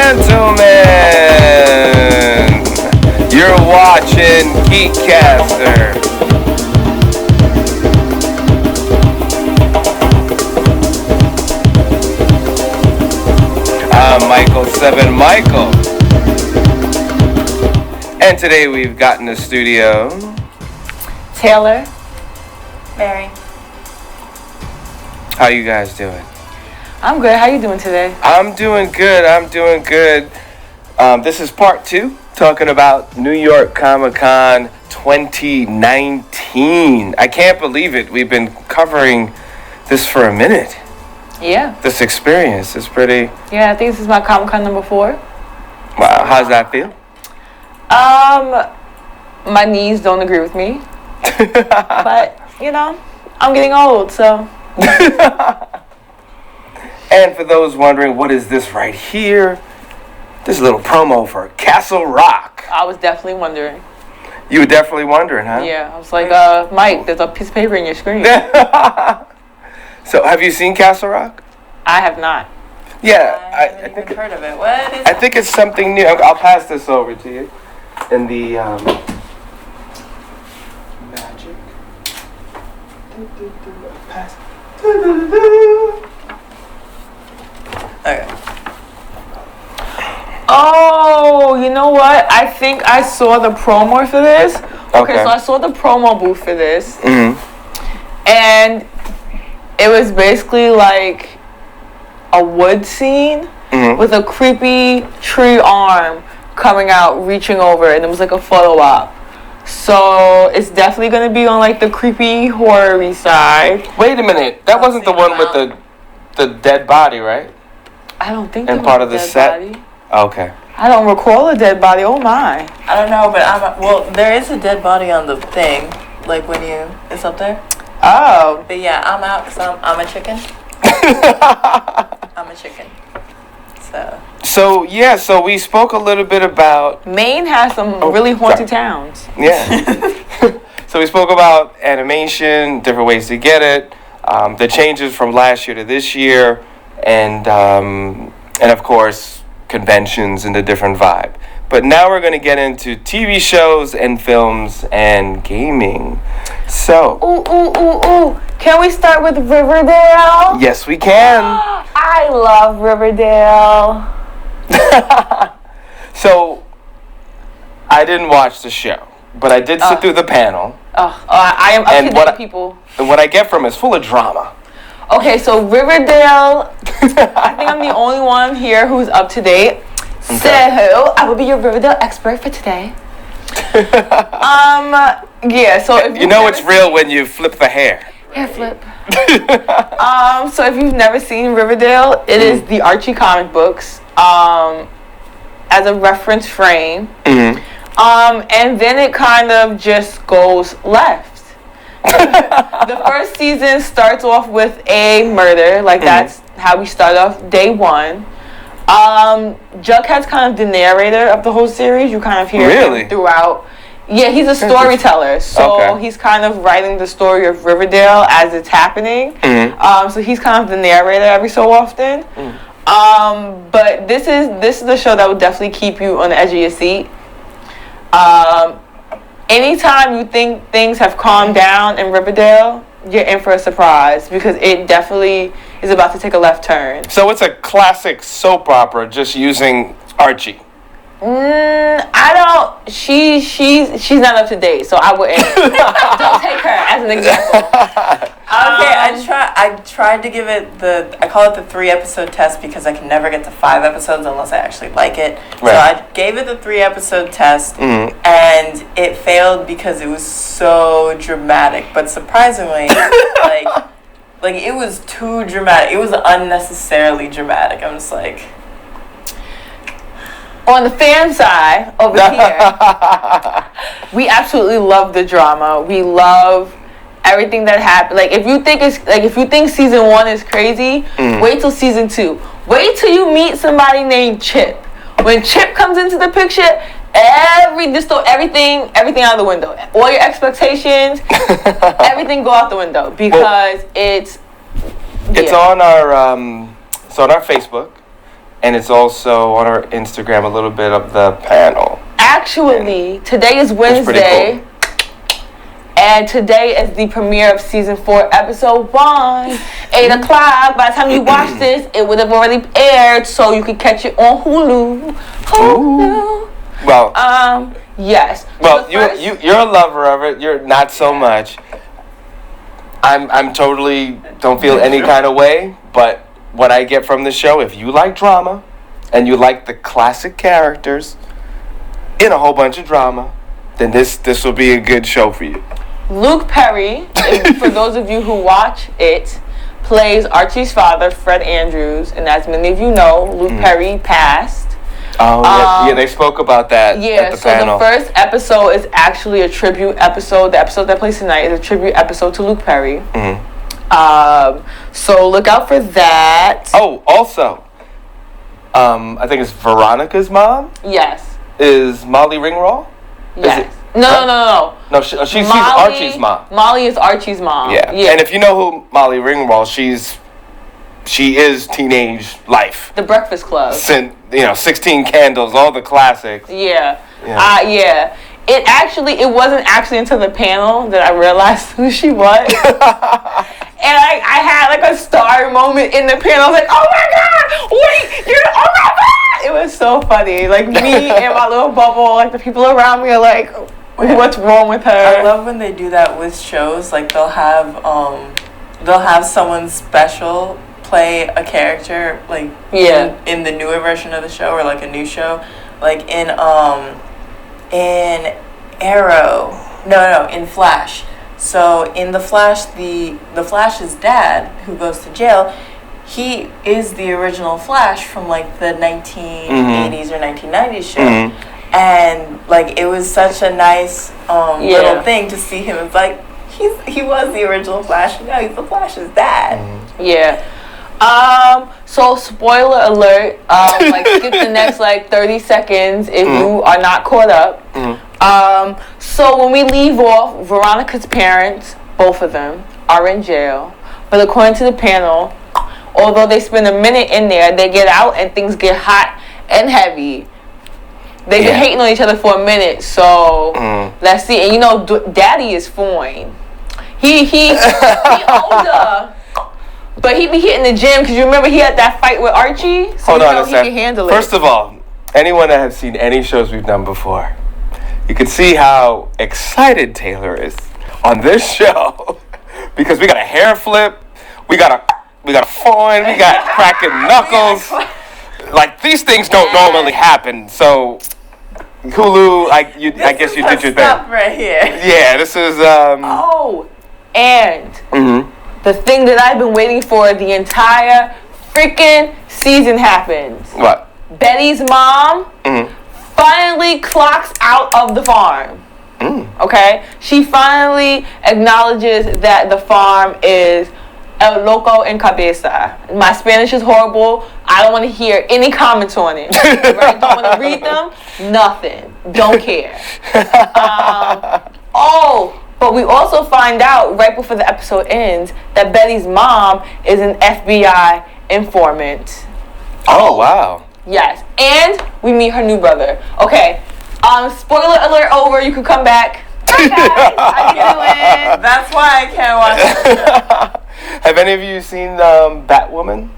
gentlemen, you're watching GEEKCASTER. I'm Michael 7 Michael. And today we've got in the studio Tayler. Mary. How you guys doing? I'm good. How you doing today? I'm doing good. This is part 2, talking about New York Comic Con 2019. I can't believe it. We've been covering this for a minute. Yeah. This experience is pretty... Yeah, I think this is my Comic Con number 4. Wow, how's that feel? My knees don't agree with me. But, I'm getting old, so... And for those wondering, what is this right here? This is a little promo for Castle Rock. I was definitely wondering. You were definitely wondering, huh? Yeah, I was like, Mike, there's a piece of paper in your screen. So, have you seen Castle Rock? I have not. Yeah, I haven't even heard of it. What is I think it's something new. I'll pass this over to you. In the magic. Pass. Okay. Oh, you know what? I think I saw the promo for this. Okay, Okay. so I saw the promo booth for this. Mm-hmm. And it was basically like a wood scene with a creepy tree arm coming out, reaching over, and it was like a photo op. So it's definitely going to be on like the creepy horror-y side. Wait a minute. That wasn't the one with the dead body, right? I don't think And there part was of the a dead set? body. Okay. I don't recall a dead body. Oh my. I don't know, but there is a dead body on the thing, like when it's up there. Oh. But yeah, I'm out because I'm a chicken. I'm a chicken. So we spoke a little bit about... Maine has some really haunted towns. Yeah. So we spoke about animation, different ways to get it, the changes from last year to this year, and of course, conventions and the different vibe. But now we're going to get into TV shows and films and gaming. So... Ooh. Can we start with Riverdale? Yes, we can. I love Riverdale. So, I didn't watch the show, but I did sit through the panel. I am up to date, people. And what I get from it is full of drama. Okay, so Riverdale, I think I'm the only one here who's up to date. Okay. So, I will be your Riverdale expert for today. Yeah, so if You know it's real when you flip the hair. Hair flip. So if you've never seen Riverdale, it is the Archie comic books as a reference frame. And then it kind of just goes left. The first season starts off with a murder, like that's how we start off day 1. Jughead's kind of the narrator of the whole series. You kind of hear him throughout. Yeah, he's a storyteller, so he's kind of writing the story of Riverdale as it's happening. So he's kind of the narrator every so often. But this is the show that will definitely keep you on the edge of your seat. Anytime you think things have calmed down in Riverdale, you're in for a surprise because it definitely is about to take a left turn. So it's a classic soap opera just using Archie. I don't. She's not up to date, so I wouldn't. Don't take her as an example. Okay, I tried to give it I call it the 3-episode test because I can never get to 5 episodes unless I actually like it. Right. So I gave it the 3-episode test, and it failed because it was so dramatic. But surprisingly, like it was too dramatic. It was unnecessarily dramatic. I'm just like. On the fan side over here, we absolutely love the drama. We love everything that happened. Like if you think season 1 is crazy, wait till season 2. Wait till you meet somebody named Chip. When Chip comes into the picture, everything out of the window. All your expectations, everything go out the window because it's on our Facebook. and it's also on our Instagram, a little bit of the panel. Actually, today is Wednesday. And today is the premiere of season 4, episode 1, 8 o'clock. By the time you watch this, it would have already aired, so you can catch it on Hulu. Well, yes. Well, you're a lover of it. You're not so much. I'm totally don't feel any kind of way. But what I get from the show, if you like drama, and you like the classic characters in a whole bunch of drama, then this will be a good show for you. Luke Perry, for those of you who watch it, plays Archie's father, Fred Andrews, and as many of you know, Luke Perry passed. Oh, yeah, they spoke about that at the panel. The first episode is actually a tribute episode. The episode that plays tonight is a tribute episode to Luke Perry. So look out for that. Oh, also, I think it's Veronica's mom? Yes. Is Molly Ringwald? Yes. No. No, she's Archie's mom. Molly is Archie's mom. Yeah. And if you know who Molly Ringwald, she is teenage life. The Breakfast Club. 16 Candles, all the classics. Yeah. It wasn't actually until the panel that I realized who she was. And I had like a star moment in the panel. I was like, oh my God, wait, oh my God. It was so funny. Like me and my little bubble, like the people around me are like, what's wrong with her? I love when they do that with shows. Like they'll have someone special play a character like in the newer version of the show or like a new show. Like in Arrow. No, in Flash. So in the Flash, the Flash's dad, who goes to jail, he is the original Flash from like the 1980s or 1990s show, and like it was such a nice little thing to see him. It's like he was the original Flash. Now he's the Flash's dad. Yeah. So spoiler alert. Skip the next 30 seconds if you are not caught up. So when we leave off, Veronica's parents, both of them, are in jail. But according to the panel, although they spend a minute in there, they get out and things get hot and heavy. They've been hating on each other for a minute, so let's see. And Daddy is fine. He older. But he be hitting the gym because you remember he had that fight with Archie. So Hold on a second. He can handle it. First of all, anyone that has seen any shows we've done before, you can see how excited Tayler is on this show because we got a hair flip, we got a fawn, we got cracking knuckles. Like these things don't normally happen. So Hulu, I guess you did your thing. Right here. Yeah, this is the thing that I've been waiting for the entire freaking season happens. What? Betty's mom finally clocks out of the farm. Okay? She finally acknowledges that the farm is el loco en cabeza. My Spanish is horrible. I don't want to hear any comments on it. Right? Don't want to read them. Nothing. Don't care. But we also find out right before the episode ends that Betty's mom is an FBI informant. Oh, wow. Yes. And we meet her new brother. Okay. Spoiler alert over. You can come back. Hi guys. How you doing? That's why I can't watch it. Have any of you seen Batwoman?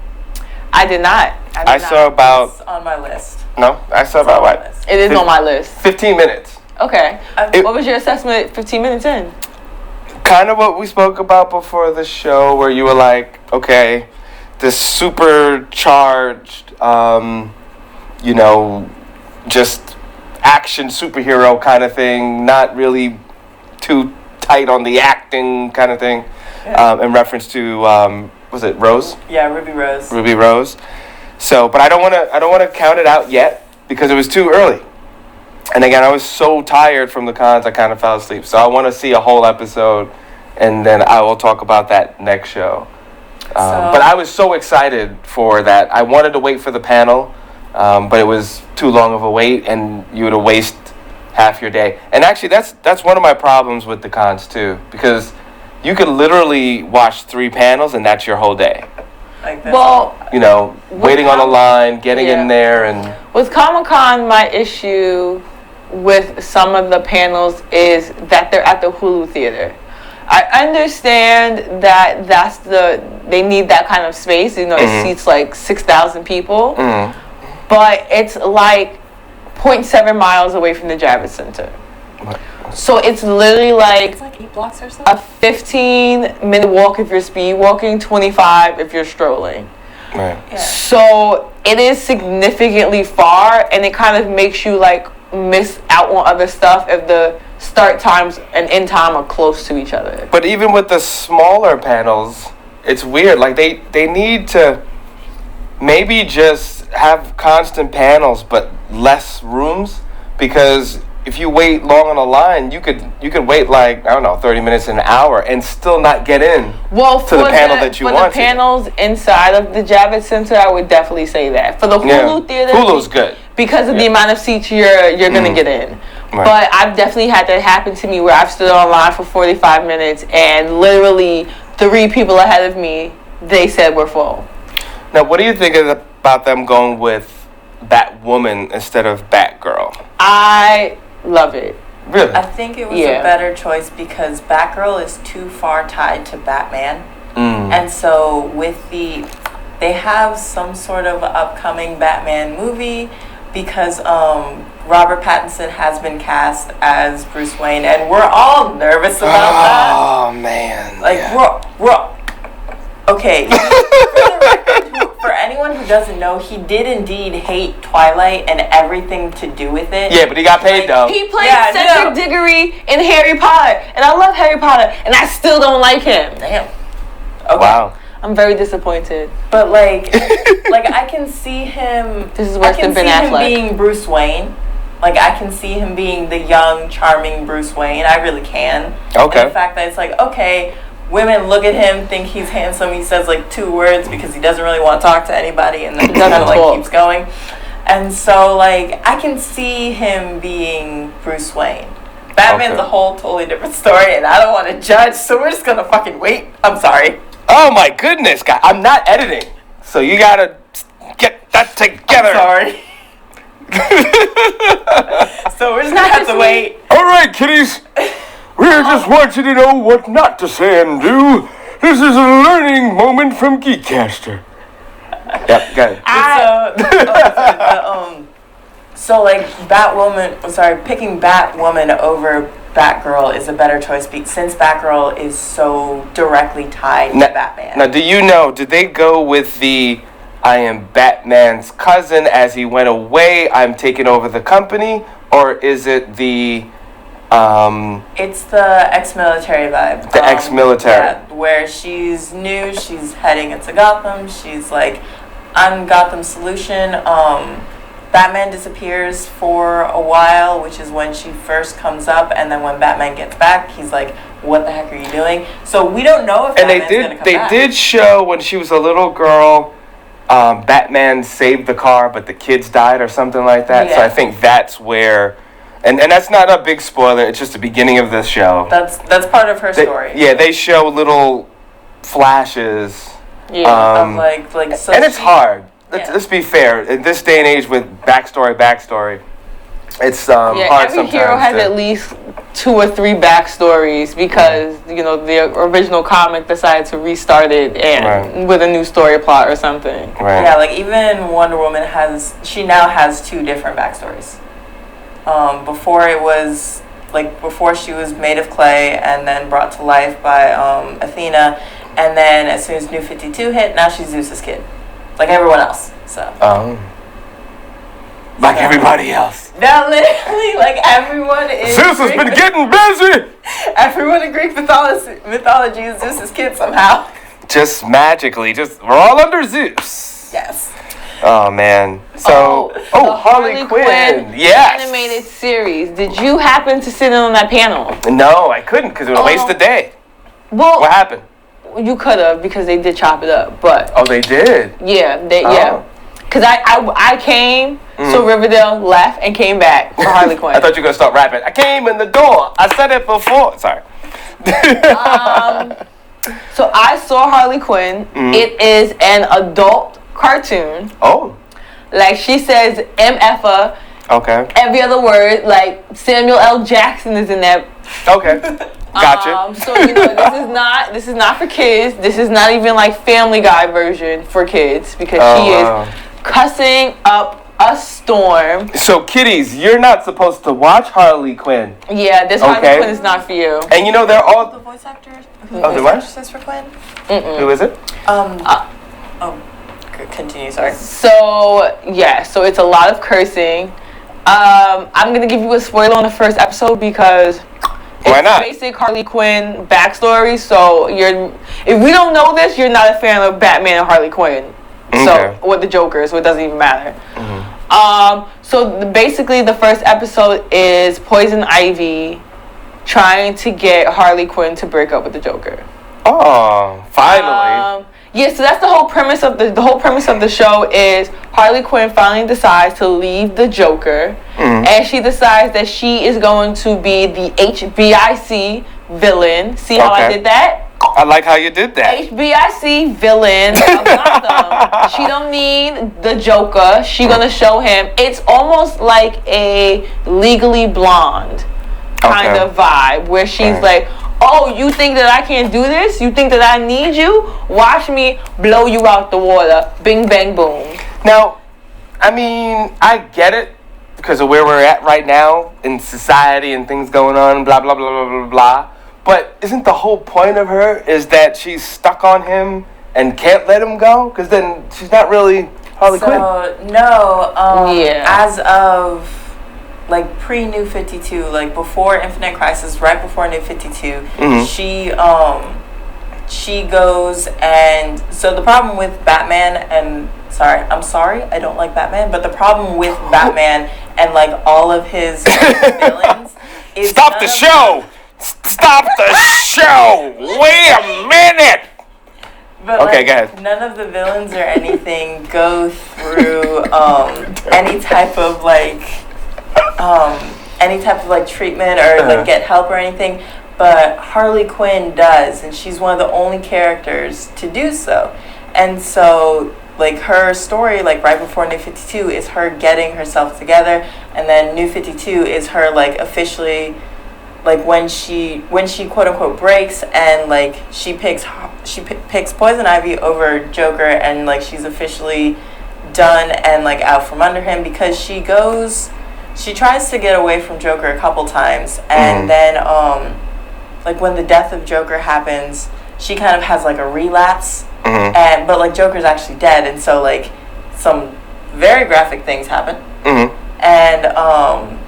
I did not. I saw about... It's on my list. No? I saw about what? It is on my list. 15 minutes. Okay. What was your assessment 15 minutes in? Kind of what we spoke about before the show, where you were like, okay, this supercharged, just action superhero kind of thing, not really too tight on the acting kind of thing, in reference to, was it Rose? Yeah, Ruby Rose. Ruby Rose. So, but I don't want to count it out yet because it was too early. And again, I was so tired from the cons, I kind of fell asleep. So I want to see a whole episode, and then I will talk about that next show. But I was so excited for that. I wanted to wait for the panel, but it was too long of a wait, and you would have wasted half your day. And actually, that's one of my problems with the cons, too, because you could literally watch 3 panels, and that's your whole day. Like, you know, waiting on a line, getting in there, and with Comic-Con, my issue with some of the panels is that they're at the Hulu theater. I understand that they need that kind of space. You know, it seats like 6,000 people, but it's like 0.7 miles away from the Javits Center. So it's literally like, it's like 8 blocks or something. A 15-minute walk if you're speed walking, 25 if you're strolling. Right. Yeah. So it is significantly far, and it kind of makes you like miss out on other stuff if the start times and end time are close to each other. But even with the smaller panels, it's weird. Like they need to maybe just have constant panels but less rooms, because if you wait long on a line, you could wait like, I don't know, 30 minutes, an hour, and still not get in to the panel that you want. For the panels inside of the Javits Center, I would definitely say that. For the Hulu theater, Hulu's good because of the amount of seats you're gonna get in. Right. But I've definitely had that happen to me where I've stood online for 45 minutes and literally 3 people ahead of me, they said were full. Now, what do you think about them going with Batwoman instead of Batgirl? I love it. Really? I think it was a better choice because Batgirl is too far tied to Batman. And so they have some sort of upcoming Batman movie because Robert Pattinson has been cast as Bruce Wayne, and we're all nervous about that. Oh man! Like we're okay. For anyone who doesn't know, he did indeed hate Twilight and everything to do with it. Yeah, but he got paid though. He played Cedric Diggory in Harry Potter, and I love Harry Potter, and I still don't like him. Damn. Okay. Wow. I'm very disappointed. But like I can see him. This is worse than Ben Affleck. I can see him being Bruce Wayne. Like I can see him being the young, charming Bruce Wayne. I really can. Okay. And the fact that it's like, okay, women look at him, think he's handsome. He says like 2 words because he doesn't really want to talk to anybody, and then he kind of like keeps going. And so like I can see him being Bruce Wayne. Batman's a whole totally different story, and I don't want to judge, so we're just gonna fucking wait. I'm sorry. Oh my goodness, guy! I'm not editing, so you gotta get that together. I'm sorry. So we're just gonna have to wait. All right, kiddies. We just want you to know what not to say and do. This is a learning moment from GEEKCASTER. Yep, go ahead. So like picking Batwoman over Batgirl is a better choice since Batgirl is so directly tied to Batman. Now, do you know, did they go with the I am Batman's cousin as he went away, I'm taking over the company, or is it the it's the ex-military vibe. The ex-military. Yeah, where she's new, she's heading into Gotham, she's like, I'm Gotham's solution. Batman disappears for a while, which is when she first comes up, and then when Batman gets back, he's like, what the heck are you doing? So we don't know if Batman's gonna come back. They did show when she was a little girl, Batman saved the car, but the kids died or something like that. Yeah. So I think that's where, and that's not a big spoiler, it's just the beginning of the show. That's part of her story. Yeah, they show little flashes. Yeah, of like so and it's hard. Let's be fair. In this day and age with backstory, it's hard sometimes. Every hero has at least 2 or 3 backstories because the original comic decided to restart it and with a new story plot or something. Right. Yeah, like even Wonder Woman now has 2 different backstories. Before she was made of clay and then brought to life by Athena, and then as soon as New 52 hit, now she's Zeus's kid. Like everyone else, so. Like everybody else. Now, literally, like everyone is. Zeus has been getting busy. Everyone in Greek mythology is Zeus's kid somehow. Just magically, we're all under Zeus. Yes. Oh man. So, Harley Quinn. Yes. Animated series. Did you happen to sit in on that panel? No, I couldn't because it would waste the day. Well, what happened? You could have because they did chop it up, but they did. Yeah, because I came, so Riverdale left and came back for Harley Quinn. I thought you were gonna start rapping. I came in the door. I said it before. Sorry. So I saw Harley Quinn. Mm-hmm. It is an adult cartoon. Oh. Like she says MFA. Okay. Every other word, like Samuel L. Jackson is in that. Okay. Gotcha. So this is not for kids. This is not even like Family Guy version for kids because she is cussing up a storm. So kiddies, you're not supposed to watch Harley Quinn. Yeah, this Harley Quinn is not for you. And you know they're all the voice actors. The what? Actress for Quinn. Who is it? Continue. Sorry. So yeah, so it's a lot of cursing. I'm gonna give you a spoiler on the first episode because it's basic Harley Quinn backstory. So if we don't know this, you're not a fan of Batman and Harley Quinn. Okay. So or the Joker, so it doesn't even matter. Mm-hmm. So basically, the first episode is Poison Ivy trying to get Harley Quinn to break up with the Joker. Oh, finally. Yeah, so that's the whole premise of the whole premise of the show is Harley Quinn finally decides to leave the Joker, and she decides that she is going to be the HBIC villain. See how I did that? I like how you did that. HBIC villain of Gotham. She don't need the Joker. She gonna show him. It's almost like a Legally Blonde kind of vibe where she's like, oh, you think that I can't do this? You think that I need you? Watch me blow you out the water. Bing, bang, boom. Now, I mean, I get it because of where we're at right now in society and things going on, blah, blah, blah, blah, blah, blah. But isn't the whole point of her is that she's stuck on him and can't let him go? Because then she's not really Harley Quinn. No, as of like pre-New 52, like before Infinite Crisis, right before New 52, she goes and so the problem with Batman and I'm sorry, I don't like Batman, but the problem with Batman and like all of his villains is Stop the show! Stop the show! Wait a minute! But okay, go ahead. None of the villains or anything go through any type of treatment or like get help or anything, but Harley Quinn does, and she's one of the only characters to do so. And so like her story, like right before New 52, is her getting herself together, and then New 52 is her like officially like when she quote unquote breaks and like she picks Poison Ivy over Joker, and like she's officially done and like out from under him because she tries to get away from Joker a couple times, and then like when the death of Joker happens, she kind of has like a relapse, but like Joker's actually dead, and so like some very graphic things happen, and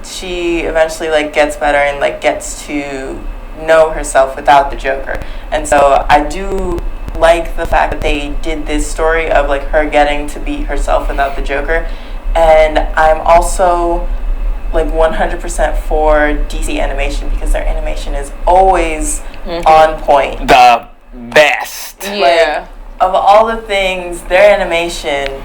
she eventually like gets better and like gets to know herself without the Joker. And so I do like the fact that they did this story of like her getting to be herself without the Joker. And I'm also like 100% for DC animation because their animation is always on point. The best. Yeah. Like, of all the things, their animation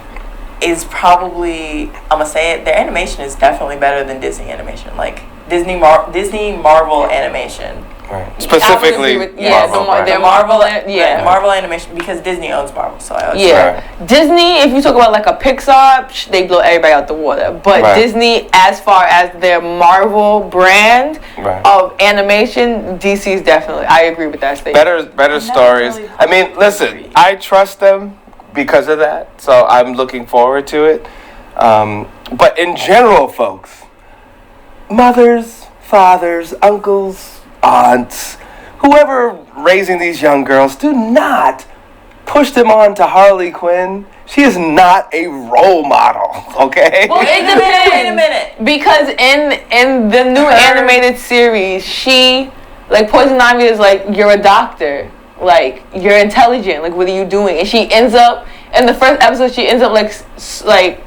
is probably, I'm gonna say it, their animation is definitely better than Disney animation. Like Disney Marvel animation. Right. Specifically, Marvel animation, because Disney owns Marvel, so I always Disney, if you talk about like a Pixar, they blow everybody out the water. But Disney, as far as their Marvel brand of animation, DC is definitely, I agree with that statement. Better stories. Really, I mean, listen, I trust them because of that, so I'm looking forward to it. But in general, folks, mothers, fathers, uncles, aunts, whoever raising these young girls, do not push them on to Harley Quinn. She is not a role model, okay? Well, wait a minute. Because in the new animated series, she, like, Poison Ivy is like, you're a doctor. Like, you're intelligent. Like, what are you doing? And she ends up, in the first episode, she ends up, like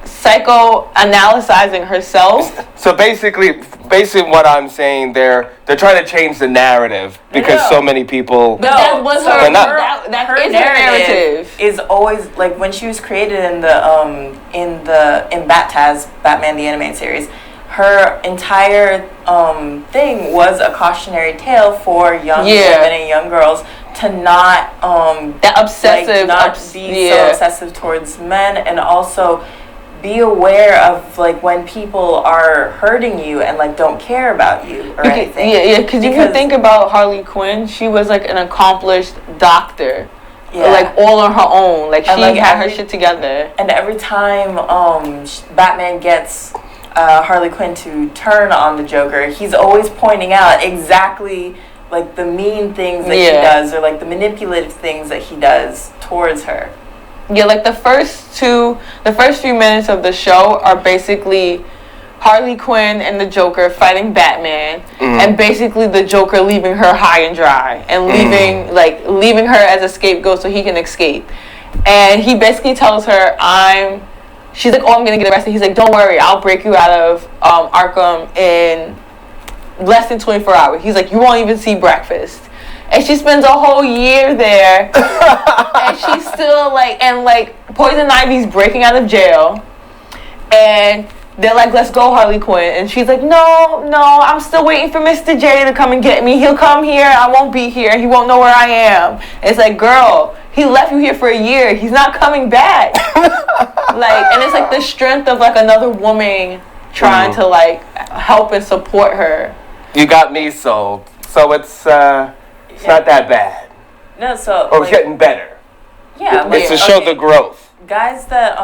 psychoanalyzing herself. So basically what I'm saying, they're trying to change the narrative because so many people. But that was her narrative. Is always like when she was created in Batman the Animated Series. Her entire thing was a cautionary tale for young women and young girls to not that obsessive, not be so obsessive towards men, and also be aware of like when people are hurting you and like don't care about you or anything. Because if you think about Harley Quinn, she was like an accomplished doctor. Yeah. Like all on her own, like she had her shit together. And every time Batman gets Harley Quinn to turn on the Joker, he's always pointing out exactly like the mean things that he does, or like the manipulative things that he does towards her. Yeah, like the first few minutes of the show are basically Harley Quinn and the Joker fighting Batman, and basically the Joker leaving her high and dry, and leaving her as a scapegoat so he can escape. And he basically tells her, she's like, oh, I'm gonna get arrested. He's like, don't worry, I'll break you out of Arkham in less than 24 hours. He's like, you won't even see breakfast. And she spends a whole year there, and she's still Poison Ivy's breaking out of jail, and they're like, let's go, Harley Quinn. And she's like, no, I'm still waiting for Mr. J to come and get me. He'll come here, I won't be here, he won't know where I am. And it's like, girl, he left you here for a year, he's not coming back. And it's like the strength of like another woman trying to like help and support her. You got me sold. So it's not that bad. No, so or it's getting better. Yeah, it's to show the growth. Guys that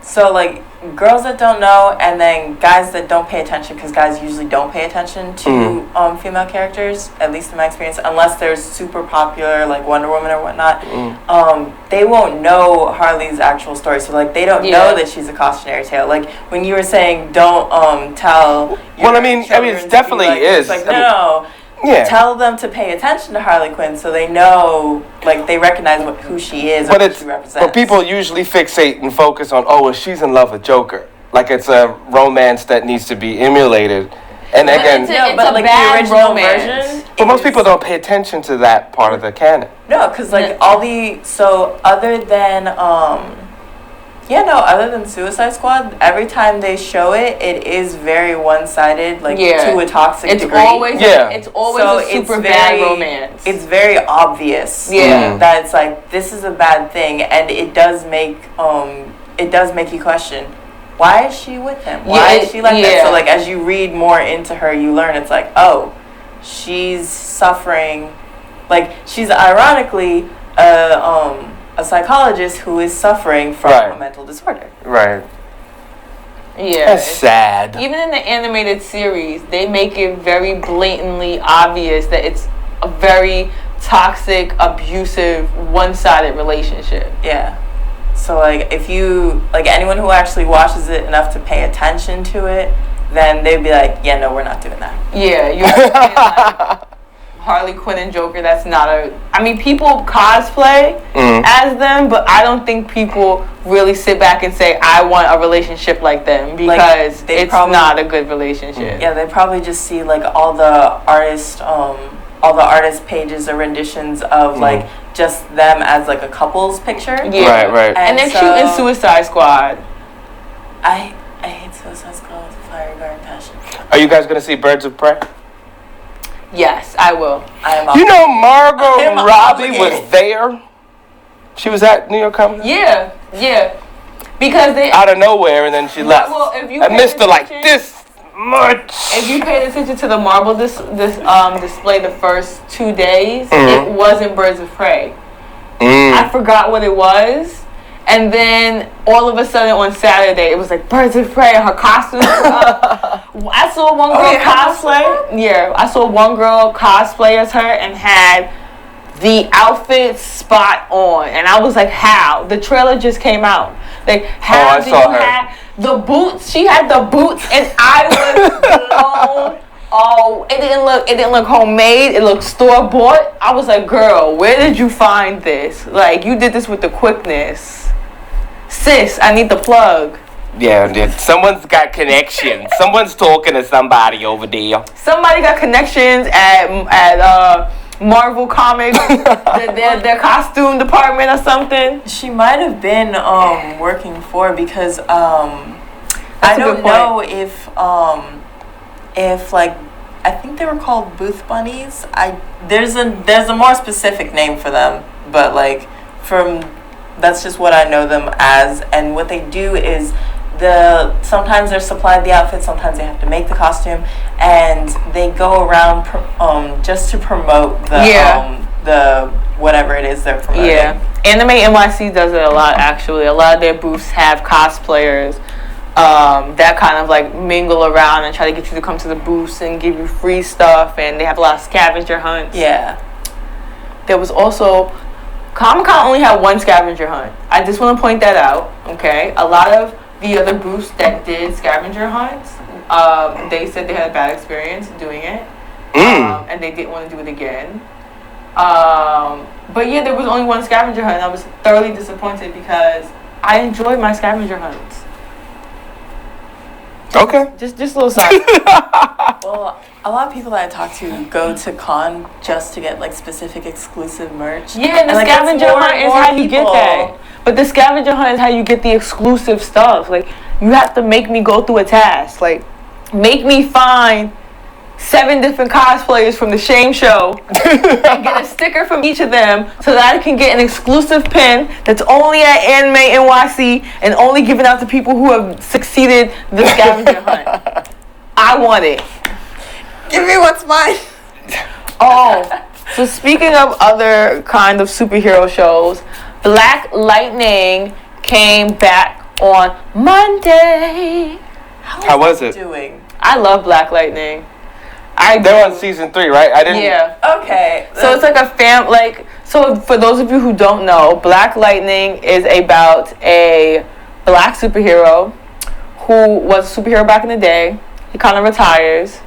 so like girls that don't know, and then guys that don't pay attention, because guys usually don't pay attention to female characters, at least in my experience, unless they're super popular like Wonder Woman or whatnot. They won't know Harley's actual story, so like they don't know that she's a cautionary tale. Like when you were saying don't tell I mean it definitely is. It's like no. Yeah. Tell them to pay attention to Harley Quinn so they know, like, they recognize who she is and what she represents. But people usually fixate and focus on, well, she's in love with Joker. Like it's a romance that needs to be emulated. And again, it's like the original version. But most people don't pay attention to that part of the canon. No, because like other than Suicide Squad, every time they show it, it is very one-sided, like to a toxic degree. It's always a super bad romance. It's very obvious that it's like, this is a bad thing, and it does make you question, why is she with him? Why is she like that? So like as you read more into her, you learn it's like, oh, she's suffering, like she's ironically a psychologist who is suffering from a mental disorder. Right. Yeah. That's sad. Even in the animated series, they make it very blatantly obvious that it's a very toxic, abusive, one-sided relationship. Yeah. So like if you anyone who actually watches it enough to pay attention to it, then they'd be like, yeah, no, we're not doing that. Yeah, you're saying like Harley Quinn and Joker, that's not I mean, people cosplay as them, but I don't think people really sit back and say, I want a relationship like them, because it's not a good relationship. Yeah, they probably just see like all the artist pages or renditions of like just them as like a couple's picture. Yeah. Right. And they're shooting Suicide Squad. I hate Suicide Squad with a fiery burning passion. Are you guys going to see Birds of Prey? Yes, I will. Margot Robbie was there. She was at New York Comic Con? Yeah. Because they out of nowhere, and then she left. Well, if you I missed her like this much. If you paid attention to the Marvel display the first 2 days, it wasn't Birds of Prey. I forgot what it was. And then all of a sudden on Saturday, it was like Birds of Prey, her costume. I saw one girl cosplay. Yeah, I saw one girl cosplay as her and had the outfit spot on. And I was like, how? The trailer just came out. Like, how did you have the boots? She had the boots, and I was blown. Oh, it didn't look homemade. It looked store bought. I was like, girl, where did you find this? Like, you did this with the quickness. Sis, I need the plug. Yeah, someone's got connections. Someone's talking to somebody over there. Somebody got connections at Marvel Comics, their costume department or something. She might have been working for, because I don't know if like I think they were called booth bunnies. There's a more specific name for them, but like that's just what I know them as. And what they do is sometimes they're supplied the outfit, sometimes they have to make the costume, and they go around just to promote the whatever it is they're promoting. Yeah, Anime NYC does it a lot actually. A lot of their booths have cosplayers that kind of like mingle around and try to get you to come to the booths and give you free stuff, and they have a lot of scavenger hunts. Yeah. There was also Comic-Con only had one scavenger hunt. I just want to point that out, okay? A lot of the other booths that did scavenger hunts, they said they had a bad experience doing it, and they didn't want to do it again. But yeah, there was only one scavenger hunt, and I was thoroughly disappointed because I enjoyed my scavenger hunts. Okay. Just a little side. Well, a lot of people that I talk to go to con just to get like specific exclusive merch. Yeah, and the scavenger hunt is how you get that. But the scavenger hunt is how you get the exclusive stuff. Like, you have to make me go through a task. Like, make me find 7 different cosplayers from the Shame Show and get a sticker from each of them so that I can get an exclusive pin that's only at Anime NYC and only given out to people who have succeeded the scavenger hunt. I want it. Give me what's mine. Oh, so speaking of other kind of superhero shows, Black Lightning came back on Monday. How was it? Doing? I love Black Lightning. They're on season 3, right? I didn't. Yeah. Okay. So it's like a so for those of you who don't know, Black Lightning is about a black superhero who was a superhero back in the day. He kind of retires,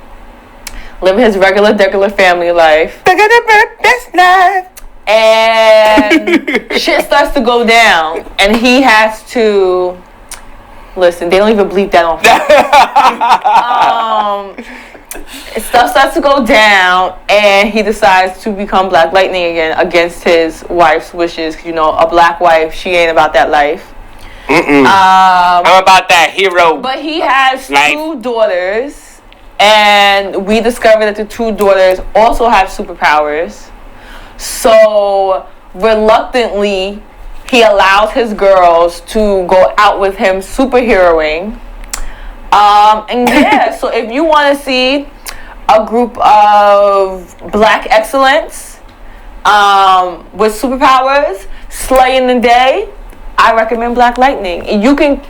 living his regular family life. Best life. And shit starts to go down, and he has to listen. They don't even bleep that on. Stuff starts to go down, and he decides to become Black Lightning again against his wife's wishes. 'Cause, you know, a black wife, she ain't about that life. I'm about that hero. But he has 2 daughters, and we discovered that the 2 daughters also have superpowers. So reluctantly, he allows his girls to go out with him superheroing. And yeah, so if you want to see a group of black excellence with superpowers slaying the day, I recommend Black Lightning. And you can,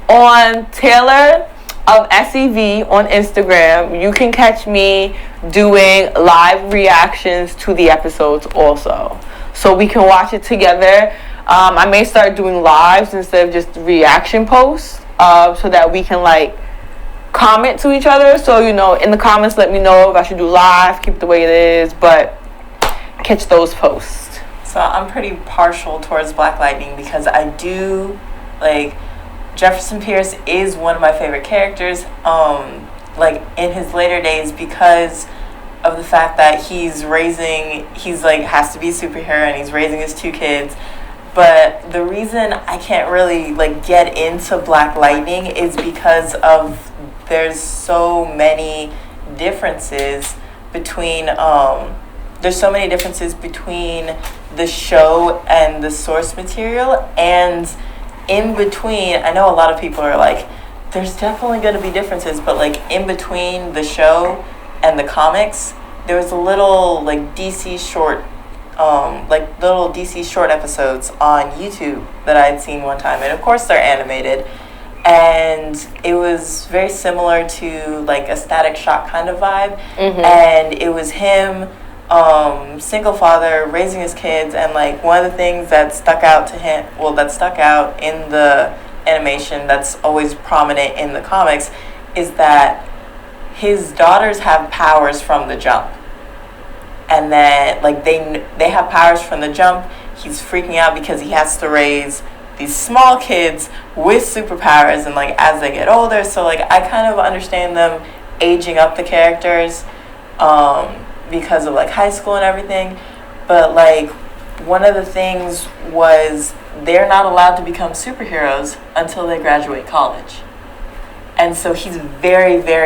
on Tayler of SEV on Instagram, you can catch me doing live reactions to the episodes also. So we can watch it together. I may start doing lives instead of just reaction posts, so that we can like comment to each other. So, you know, in the comments, let me know if I should do live, keep it the way it is, but catch those posts. So I'm pretty partial towards Black Lightning because I do like Jefferson Pierce is one of my favorite characters. Like in his later days, because of the fact that he's like has to be a superhero and he's raising his 2 kids. But the reason I can't really like get into Black Lightning is because of there's so many differences between the show and the source material, and in between, I know a lot of people are like, there's definitely going to be differences, but like in between the show and the comics, there was a little like DC short episodes on YouTube that I had seen one time, and of course they're animated, and it was very similar to like a Static Shock kind of vibe, and it was him, single father, raising his kids, and like one of the things that stuck out in the animation that's always prominent in the comics is that his daughters have powers from the jump. And then, like, they have powers from the jump. He's freaking out because he has to raise these small kids with superpowers, and, like, as they get older. So, like, I kind of understand them aging up the characters because of, like, high school and everything. But, like, one of the things was they're not allowed to become superheroes until they graduate college. And so he's very, very